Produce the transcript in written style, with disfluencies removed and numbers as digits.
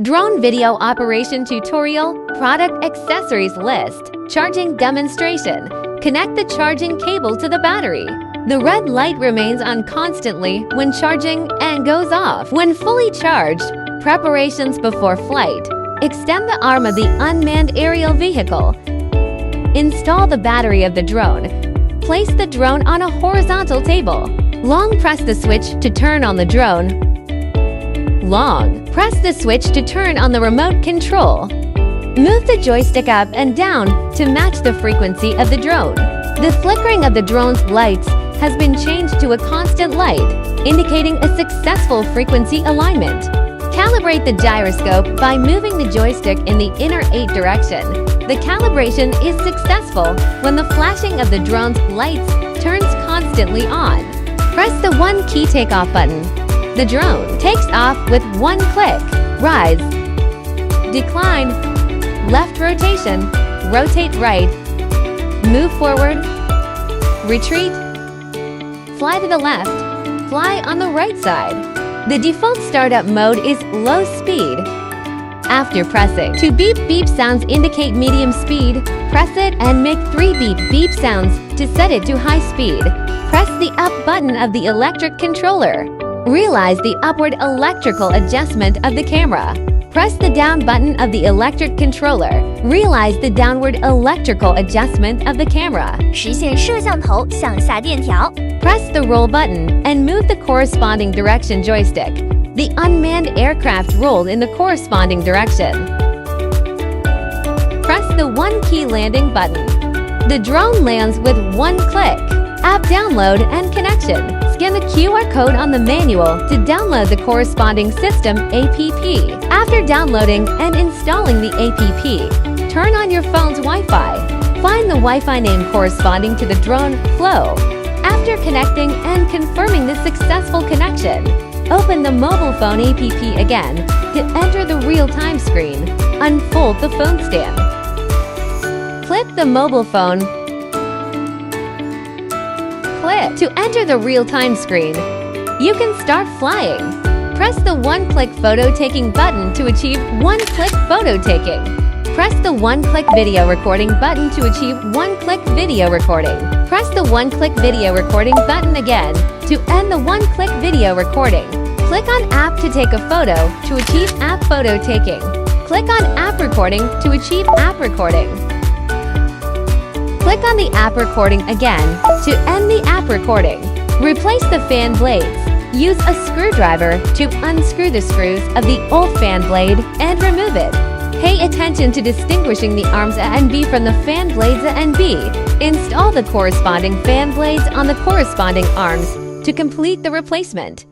Drone video operation tutorial, product accessories list, charging demonstration. Connect the charging cable to the battery. The red light remains on constantly when charging and goes off when fully charged. Preparations before flight. Extend the arm of the unmanned aerial vehicle. Install the battery of the drone. Place the drone on a horizontal table. Long press the switch to turn on the drone. Long press the switch to turn on the remote control. Move the joystick up and down to match the frequency of the drone. The flickering of the drone's lights has been changed to a constant light, indicating a successful frequency alignment. Calibrate the gyroscope by moving the joystick in the inner 8 direction. The calibration is successful when the flashing of the drone's lights turns constantly on. Press the 1 key takeoff button. The drone takes off with 1 click. Rise, decline, left rotation, rotate right, move forward, retreat, fly to the left, fly on the right side. The default startup mode is low speed. After pressing 2 beep beep sounds indicate medium speed, press it and make 3 beep beep sounds to set it to high speed. Press the up button of the electric controller. Realize the upward electrical adjustment of the camera. Press the down button of the electric controller. Realize the downward electrical adjustment of the camera. 实现摄像头向下电调。 Press the roll button and move the corresponding direction joystick. The unmanned aircraft rolled in the corresponding direction. Press the 1 key landing button. The drone lands with 1 click. App download and connection. Scan the QR code on the manual to download the corresponding system app. After downloading and installing the app, turn on your phone's Wi-Fi. Find the Wi-Fi name corresponding to the drone flow. After connecting and confirming the successful connection, open the mobile phone app again to enter the real-time screen. Unfold the phone stand. Click the mobile phone. Click to enter the real-time screen. You can start flying. Press the 1-click photo taking button to achieve 1-click photo taking. Press the 1-click video recording button to achieve 1-click video recording. Press the 1-click video recording button again to end the 1-click video recording. Click on app to take a photo to achieve app photo taking. Click on app recording to achieve app recording. Click on the app recording again to end the app recording. Replace the fan blades. Use a screwdriver to unscrew the screws of the old fan blade and remove it. Pay attention to distinguishing the arms A and B from the fan blades A and B. Install the corresponding fan blades on the corresponding arms to complete the replacement.